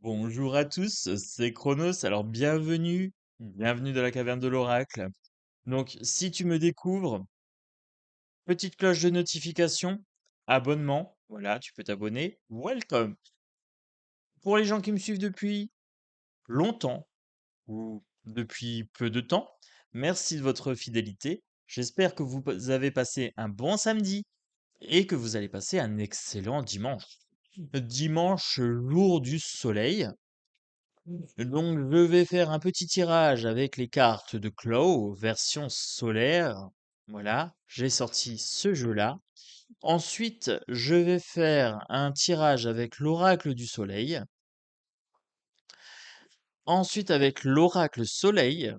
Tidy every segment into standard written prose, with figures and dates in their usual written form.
Bonjour à tous, c'est Chronos. Alors bienvenue dans la caverne de l'oracle. Donc si tu me découvres, petite cloche de notification, abonnement, voilà, tu peux t'abonner. Welcome. Pour les gens qui me suivent depuis longtemps ou depuis peu de temps, merci de votre fidélité. J'espère que vous avez passé un bon samedi et que vous allez passer un excellent dimanche. Dimanche, jour du soleil. Donc, je vais faire un petit tirage avec les cartes de Claw, version solaire. Voilà, j'ai sorti ce jeu-là. Ensuite, je vais faire un tirage avec l'oracle du soleil. Ensuite, avec l'oracle soleil,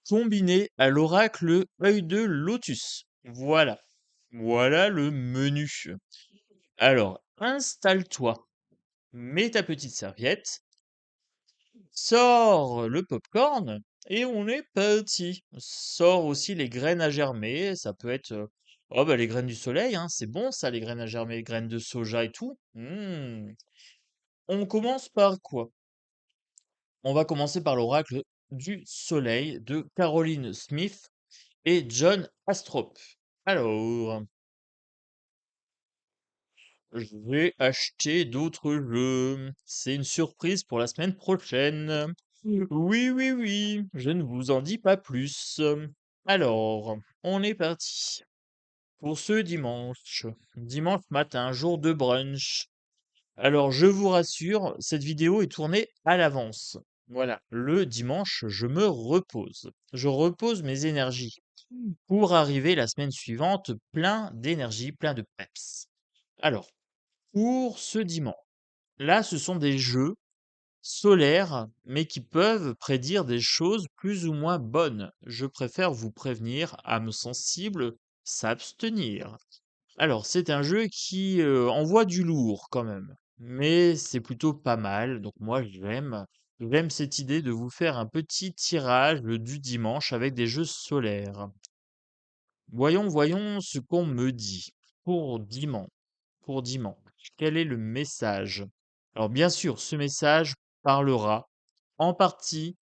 combiné à l'oracle œil de lotus. Voilà. Voilà le menu. Alors, installe-toi. Mets ta petite serviette. Sors le popcorn et on est parti. Sors aussi les graines à germer. Ça peut être oh bah les graines du soleil, hein, c'est bon ça, les graines à germer, les graines de soja et tout. On commence par quoi? On va commencer par l'oracle du soleil de Caroline Smith et John Astrop. Alors, je vais acheter d'autres jeux. C'est une surprise pour la semaine prochaine. Oui, oui, oui, je ne vous en dis pas plus. Alors, on est parti. Pour ce dimanche, dimanche matin, jour de brunch. Alors, je vous rassure, cette vidéo est tournée à l'avance. Voilà, le dimanche, je me repose. Je repose mes énergies pour arriver la semaine suivante plein d'énergie, plein de peps. Alors, pour ce dimanche, là, ce sont des jeux solaires, mais qui peuvent prédire des choses plus ou moins bonnes. Je préfère vous prévenir, âme sensible, s'abstenir. Alors, c'est un jeu qui envoie du lourd quand même, mais c'est plutôt pas mal. Donc moi, j'aime cette idée de vous faire un petit tirage du dimanche avec des jeux solaires. Voyons ce qu'on me dit pour dimanche. Pour dimanche, quel est le message? Alors bien sûr, ce message parlera en partie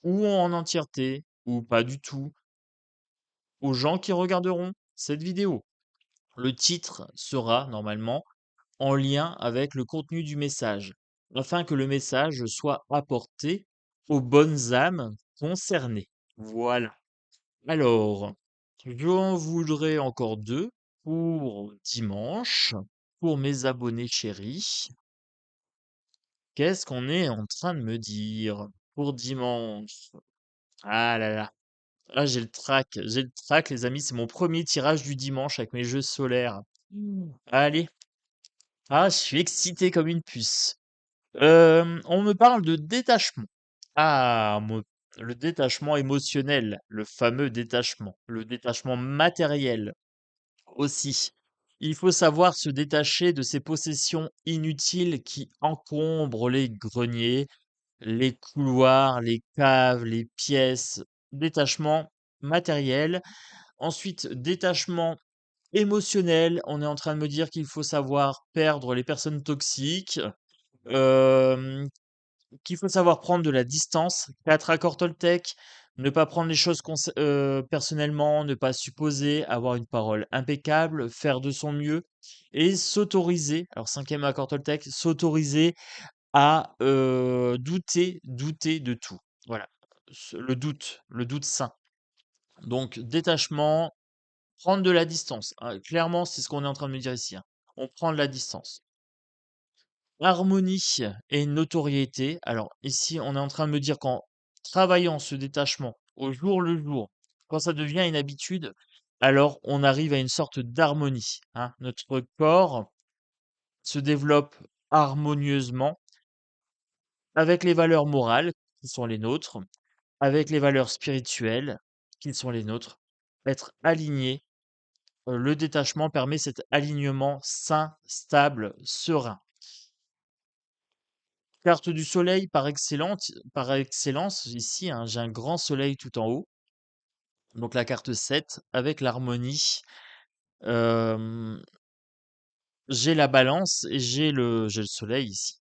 ou en entièreté ou pas du tout aux gens qui regarderont cette vidéo. Le titre sera normalement en lien avec le contenu du message, afin que le message soit apporté aux bonnes âmes concernées. Voilà. Alors, j'en voudrais encore deux pour dimanche, pour mes abonnés chéris. Qu'est-ce qu'on est en train de me dire pour dimanche? Ah là là. Ah, j'ai le trac, les amis. C'est mon premier tirage du dimanche avec mes jeux solaires. Allez. Ah, je suis excité comme une puce. On me parle de détachement. Ah, le détachement émotionnel, le fameux détachement, le détachement matériel aussi. Il faut savoir se détacher de ces possessions inutiles qui encombrent les greniers, les couloirs, les caves, les pièces, détachement matériel. Ensuite, détachement émotionnel. On est en train de me dire qu'il faut savoir perdre les personnes toxiques, euh, qu'il faut savoir prendre de la distance. 4 accords Toltec. Ne pas prendre les choses personnellement, ne pas supposer, avoir une parole impeccable, faire de son mieux et s'autoriser. Alors, cinquième accord Toltec, s'autoriser à douter de tout. Voilà, le doute sain. Donc détachement, prendre de la distance, hein. Clairement, c'est ce qu'on est en train de me dire ici, hein. On prend de la distance. Harmonie et notoriété. Alors ici, on est en train de me dire qu'en travaillant ce détachement au jour le jour, quand ça devient une habitude, alors on arrive à une sorte d'harmonie, hein. Notre corps se développe harmonieusement avec les valeurs morales qui sont les nôtres, avec les valeurs spirituelles qui sont les nôtres. Être aligné, le détachement permet cet alignement sain, stable, serein. Carte du soleil par excellence ici, hein, j'ai un grand soleil tout en haut. Donc la carte 7 avec l'harmonie. Euh, j'ai la balance et j'ai le soleil ici.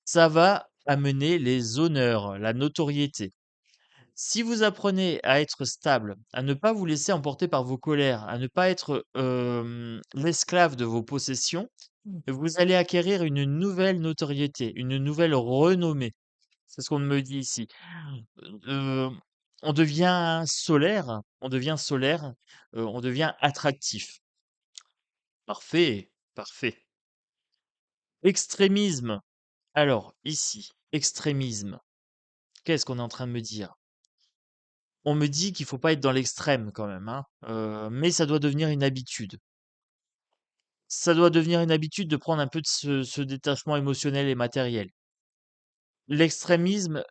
Ça va amener les honneurs, la notoriété. Si vous apprenez à être stable, à ne pas vous laisser emporter par vos colères, à ne pas être l'esclave de vos possessions, vous allez acquérir une nouvelle notoriété, une nouvelle renommée. C'est ce qu'on me dit ici. Heu, on devient solaire, on devient attractif. Parfait, parfait. Extrémisme. Alors, ici, extrémisme. Qu'est-ce qu'on est en train de me dire? On me dit qu'il faut pas être dans l'extrême quand même, hein, mais ça doit devenir une habitude. Ça doit devenir une habitude de prendre un peu de ce détachement émotionnel et matériel. L'extrémisme,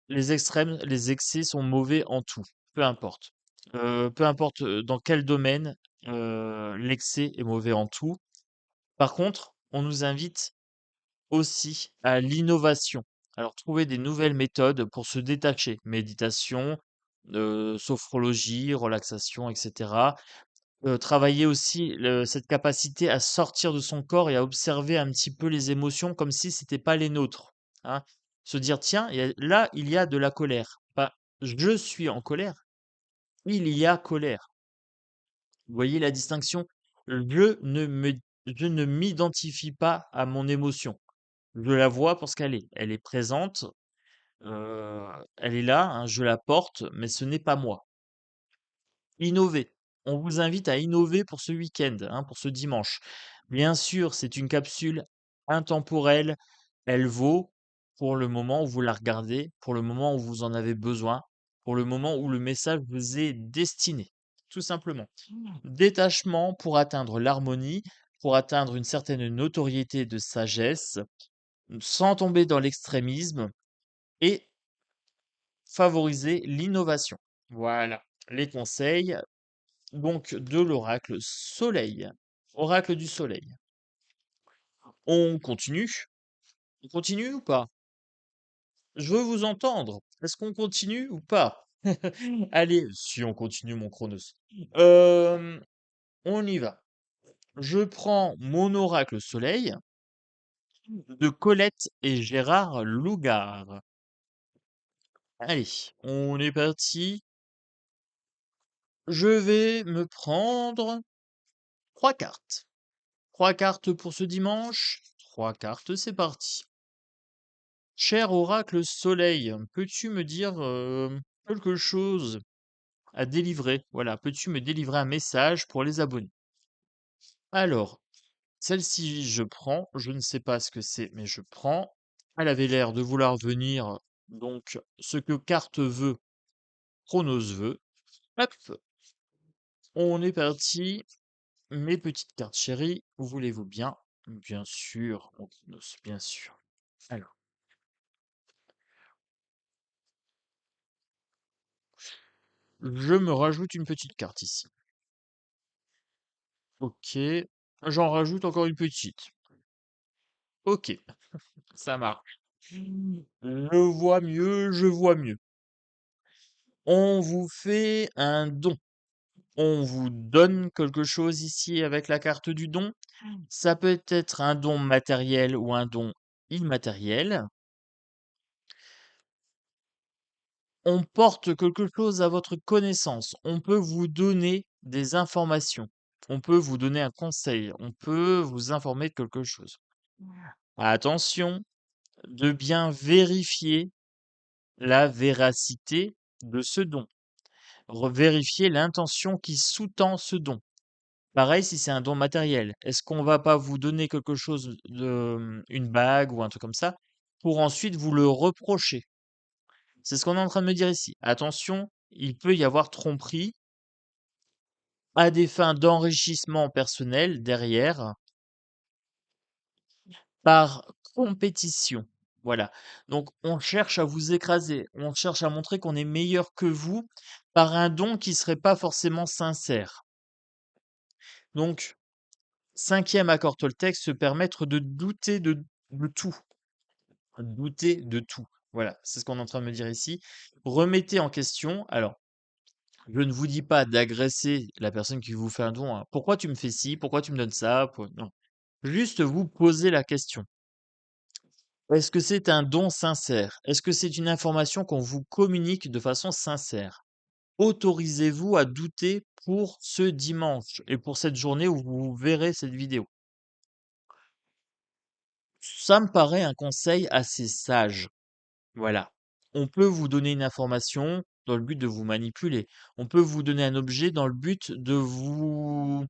les extrêmes, les excès sont mauvais en tout, peu importe. Peu importe, dans quel domaine, l'excès est mauvais en tout. Par contre, on nous invite aussi à l'innovation. Alors trouver des nouvelles méthodes pour se détacher, méditation, sophrologie, relaxation et cetera. Travailler aussi cette capacité à sortir de son corps et à observer un petit peu les émotions comme si c'était pas les nôtres, hein. Se dire: «Tiens, il y a de la colère». Pas: «Je suis en colère», il y a colère. Vous voyez la distinction? Je ne m'identifie pas à mon émotion. Je la vois pour ce qu'elle est. Elle est présente, heu, elle est là, hein, je la porte, mais ce n'est pas moi. Innover. On vous invite à innover pour ce week-end, hein, pour ce dimanche. Bien sûr, c'est une capsule intemporelle. Elle vaut pour le moment où vous la regardez, pour le moment où vous en avez besoin, pour le moment où le message vous est destiné, tout simplement. Détachement pour atteindre l'harmonie, pour atteindre une certaine notoriété de sagesse, sans tomber dans l'extrémisme et favoriser l'innovation. Voilà les conseils donc de l'oracle Soleil. Oracle du Soleil. On continue? On continue ou pas? Je veux vous entendre. Est-ce qu'on continue ou pas? Allez, si on continue mon Chronos. Hem, on y va. Je prends mon oracle Soleil de Colette et Gérard Lougard. Allez, on est parti. Je vais me prendre 3 cartes. 3 cartes pour ce dimanche. 3 cartes, c'est parti. Cher oracle Soleil, peux-tu me dire quelque chose à délivrer? Voilà, peux-tu me délivrer un message pour les abonnés? Alors, celle-ci, je prends. Je ne sais pas ce que c'est, mais je prends. Elle avait l'air de vouloir venir. Donc, ce que carte veut, Chronos veut. Hop, on est parti. Mes petites cartes chéries, voulez-vous bien? Bien sûr, mon Chronos, bien sûr. Alors, je me rajoute une petite carte ici. Ok, j'en rajoute encore une petite. Ok, ça marche. Je vois mieux, je vois mieux. On vous fait un don. On vous donne quelque chose ici avec la carte du don. Ça peut être un don matériel ou un don immatériel. On porte quelque chose à votre connaissance. On peut vous donner des informations. On peut vous donner un conseil. On peut vous informer de quelque chose. Attention de bien vérifier la véracité de ce don. Vérifier l'intention qui sous-tend ce don. Pareil si c'est un don matériel. Est-ce qu'on va pas vous donner quelque chose une bague ou un truc comme ça, pour ensuite vous le reprocher? C'est ce qu'on est en train de me dire ici. Attention, il peut y avoir tromperie à des fins d'enrichissement personnel derrière, par compétition. Voilà. Donc on cherche à vous écraser, on cherche à montrer qu'on est meilleur que vous par un don qui serait pas forcément sincère. Donc, cinquième accord Toltec, se permettre de douter de tout. Douter de tout. Voilà, c'est ce qu'on est en train de me dire ici. Remettez en question. Alors, je ne vous dis pas d'agresser la personne qui vous fait un don, hein. Pourquoi tu me fais ci? Pourquoi tu me donnes ça? Non. Juste vous poser la question. Est-ce que c'est un don sincère? Est-ce que c'est une information qu'on vous communique de façon sincère? Autorisez-vous à douter pour ce dimanche et pour cette journée où vous verrez cette vidéo. Ça me paraît un conseil assez sage. Voilà. On peut vous donner une information dans le but de vous manipuler. On peut vous donner un objet dans le but de vous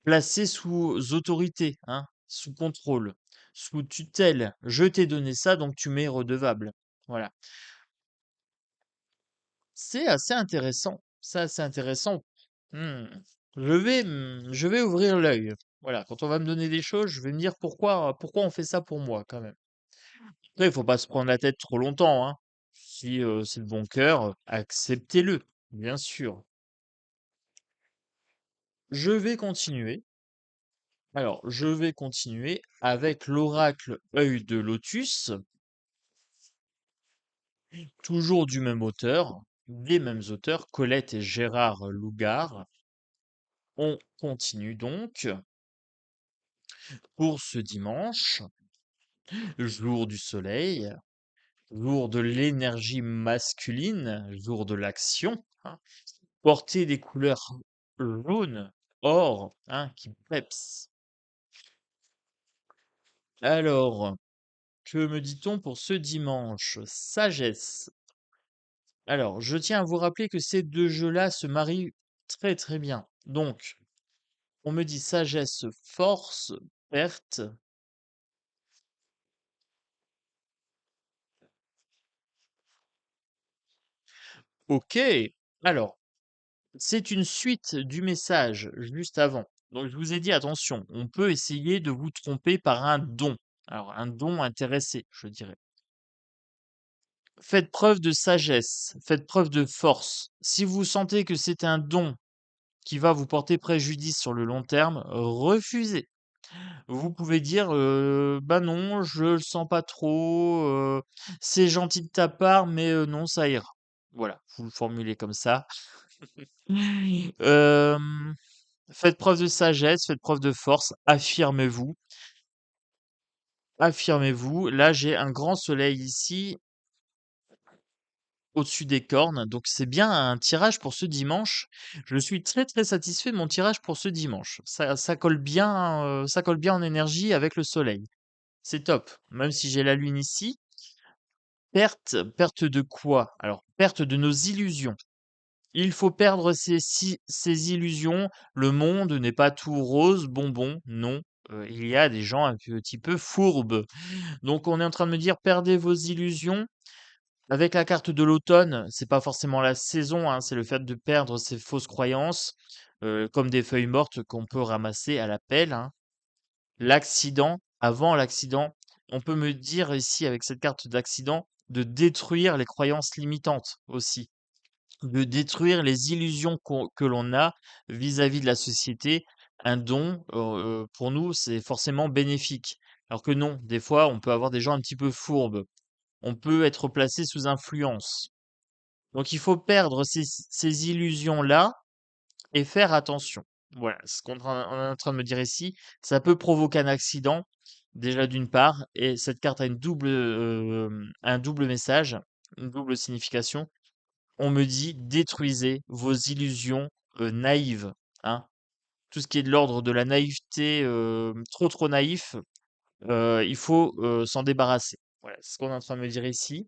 placer sous autorité, hein, sous contrôle, sous tutelle. Je t'ai donné ça, donc tu m'es redevable. Voilà. C'est assez intéressant. C'est assez intéressant. Hmm. Je vais ouvrir l'œil. Voilà. Quand on va me donner des choses, je vais me dire pourquoi on fait ça pour moi, quand même. Après, il faut pas se prendre la tête trop longtemps, hein. Si, c'est de bon cœur, acceptez-le, bien sûr. Je vais continuer. Alors, je vais continuer avec l'oracle Œil de Lotus, toujours du même auteur, des mêmes auteurs, Colette et Gérard Lougard. On continue donc pour ce dimanche, jour du soleil, jour de l'énergie masculine, jour de l'action, hein. Porter des couleurs jaune, or, hein, qui peps. Alors, que me dit-on pour ce dimanche? Sagesse. Alors, je tiens à vous rappeler que ces deux jeux-là se marient très très bien. Donc, on me dit sagesse, force, perte. Ok. Alors, c'est une suite du message juste avant. Donc, je vous ai dit, attention, on peut essayer de vous tromper par un don. Alors, un don intéressé, je dirais. Faites preuve de sagesse, faites preuve de force. Si vous sentez que c'est un don qui va vous porter préjudice sur le long terme, refusez. Vous pouvez dire, «Bah, non, je le sens pas trop, c'est gentil de ta part, mais non, ça ira». Voilà, vous le formulez comme ça. Hem, Faites preuve de sagesse, faites preuve de force, affirmez-vous, affirmez-vous. Là, j'ai un grand soleil ici au-dessus des cornes. Donc c'est bien un tirage pour ce dimanche. Je suis très, très satisfait de mon tirage pour ce dimanche. Ça colle bien en énergie avec le soleil. C'est top. Même si j'ai la lune ici. Perte de quoi? Alors, perte de nos illusions. Il faut perdre ces illusions. Le monde n'est pas tout rose, bonbon. Non. Il y a des gens un petit peu fourbes. Donc on est en train de me dire, perdez vos illusions. Avec la carte de l'automne, c'est pas forcément la saison, hein, c'est le fait de perdre ses fausses croyances, comme des feuilles mortes qu'on peut ramasser à la pelle, hein. L'accident, avant l'accident, on peut me dire ici avec cette carte d'accident de détruire les croyances limitantes aussi, de détruire les illusions que l'on a vis-à-vis de la société. Un don, pour nous, c'est forcément bénéfique. Alors que non, des fois, on peut avoir des gens un petit peu fourbes. On peut être placé sous influence. Donc il faut perdre ces illusions-là et faire attention. Voilà, ce on est en train de me dire ici, ça peut provoquer un accident, déjà d'une part, et cette carte a un double message, une double signification. On me dit détruisez vos illusions naïves, hein. Tout ce qui est de l'ordre de la naïveté, trop naïf, il faut s'en débarrasser. Voilà, c'est ce qu'on est en train de me dire ici.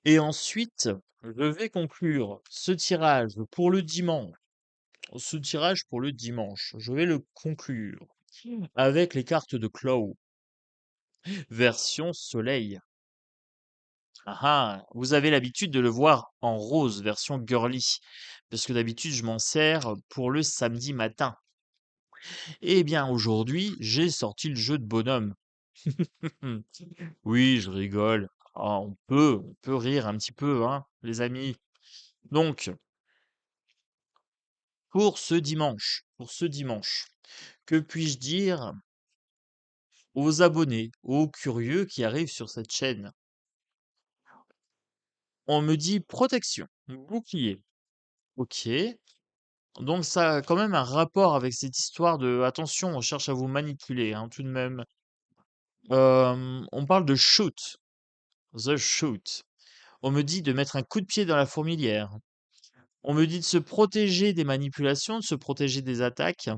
Et ensuite, je vais conclure ce tirage pour le dimanche. Ce tirage pour le dimanche, je vais le conclure avec les cartes de Claw, version soleil. Ah ah, vous avez l'habitude de le voir en rose, version girly, parce que d'habitude je m'en sers pour le samedi matin. Eh bien aujourd'hui, j'ai sorti le jeu de bonhomme. Oui, je rigole. Ah, on peut rire un petit peu, hein, les amis. Donc, pour ce dimanche, que puis-je dire aux abonnés, aux curieux qui arrivent sur cette chaîne? On me dit protection, bouclier. Ok. Donc ça a quand même un rapport avec cette histoire de attention, on cherche à vous manipuler, hein, tout de même. On parle de shoot, the shoot. On me dit de mettre un coup de pied dans la fourmilière. On me dit de se protéger des manipulations, de se protéger des attaques.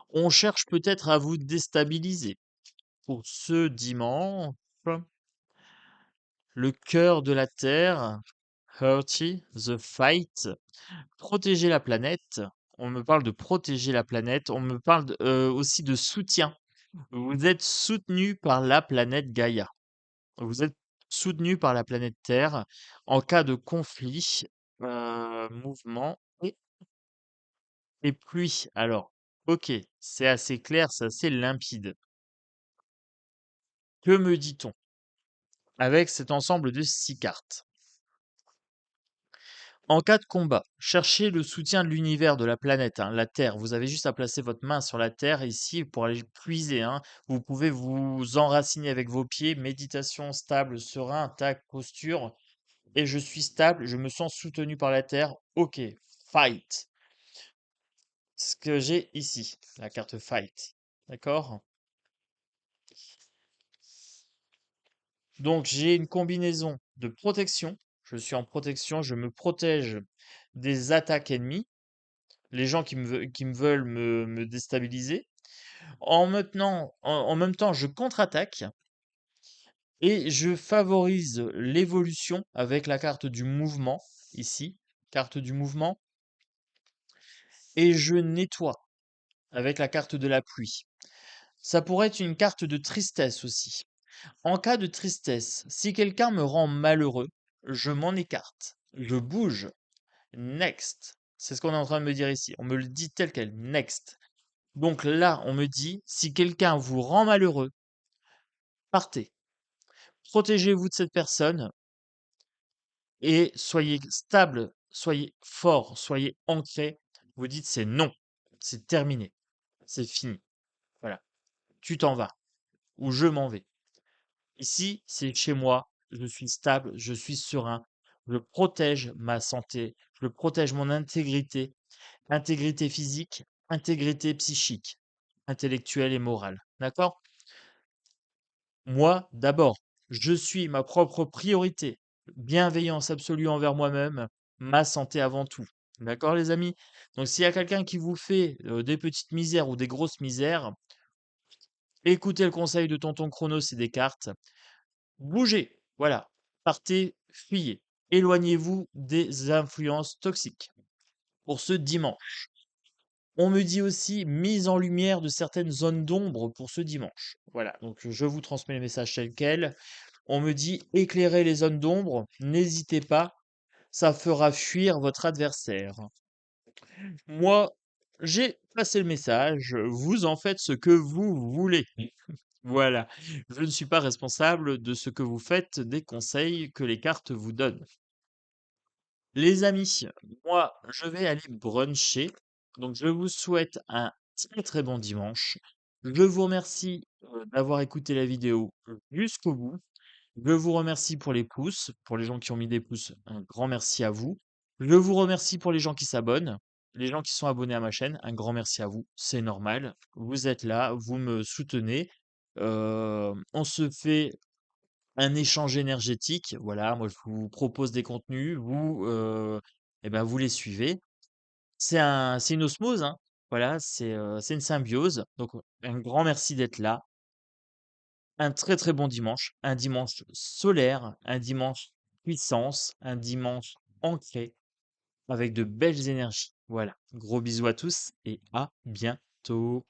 On cherche peut-être à vous déstabiliser. Pour ce dimanche, le cœur de la Terre, Hurty, the fight, protéger la planète. On me parle de protéger la planète. On me parle aussi de soutien. Vous êtes soutenu par la planète Gaïa. Vous êtes soutenu par la planète Terre en cas de conflit, mouvement et pluie. Alors, ok, c'est assez clair, c'est assez limpide. Que me dit-on avec cet ensemble de 6 cartes? En cas de combat, cherchez le soutien de l'univers, de la planète, hein, la Terre. Vous avez juste à placer votre main sur la Terre ici pour aller puiser, hein. Vous pouvez vous enraciner avec vos pieds. Méditation stable, serein, tac, posture. Et je suis stable, je me sens soutenu par la Terre. Ok, fight. Ce que j'ai ici, la carte fight. D'accord? Donc j'ai une combinaison de protection. Je suis en protection, je me protège des attaques ennemies, les gens qui me veulent me déstabiliser. En même temps, je contre-attaque et je favorise l'évolution avec la carte du mouvement, ici, carte du mouvement, et je nettoie avec la carte de la pluie. Ça pourrait être une carte de tristesse aussi. En cas de tristesse, si quelqu'un me rend malheureux, je m'en écarte. Je bouge. Next. C'est ce qu'on est en train de me dire ici. On me le dit tel quel. Next. Donc là, on me dit, si quelqu'un vous rend malheureux, partez. Protégez-vous de cette personne et soyez stable, soyez fort, soyez ancré. Vous dites c'est non. C'est terminé. C'est fini. Voilà. Tu t'en vas. Ou je m'en vais. Ici, c'est chez moi, je suis stable, je suis serein, je protège ma santé, je protège mon intégrité, intégrité physique, intégrité psychique, intellectuelle et morale. D'accord? Moi, d'abord, je suis ma propre priorité, bienveillance absolue envers moi-même, ma santé avant tout. D'accord, les amis? Donc, s'il y a quelqu'un qui vous fait des petites misères ou des grosses misères, écoutez le conseil de Tonton Chronos et des cartes. Bougez, voilà. Partez, fuyez. Éloignez-vous des influences toxiques. Pour ce dimanche. On me dit aussi mise en lumière de certaines zones d'ombre pour ce dimanche. Voilà, donc je vous transmets le message tel quel. On me dit éclairer les zones d'ombre, n'hésitez pas, ça fera fuir votre adversaire. Moi, j'ai passé le message, vous en faites ce que vous voulez. Voilà, je ne suis pas responsable de ce que vous faites, des conseils que les cartes vous donnent. Les amis, moi, je vais aller bruncher. Donc, je vous souhaite un très très bon dimanche. Je vous remercie d'avoir écouté la vidéo jusqu'au bout. Je vous remercie pour les pouces. Pour les gens qui ont mis des pouces, un grand merci à vous. Je vous remercie pour les gens qui s'abonnent. Les gens qui sont abonnés à ma chaîne, un grand merci à vous. C'est normal. Vous êtes là, vous me soutenez. On se fait un échange énergétique. Voilà, moi je vous propose des contenus, vous, eh ben, vous les suivez. C'est une osmose, hein. Voilà, c'est une symbiose. Donc, un grand merci d'être là. Un très très bon dimanche, un dimanche solaire, un dimanche puissance, un dimanche ancré avec de belles énergies. Voilà, gros bisous à tous et à bientôt.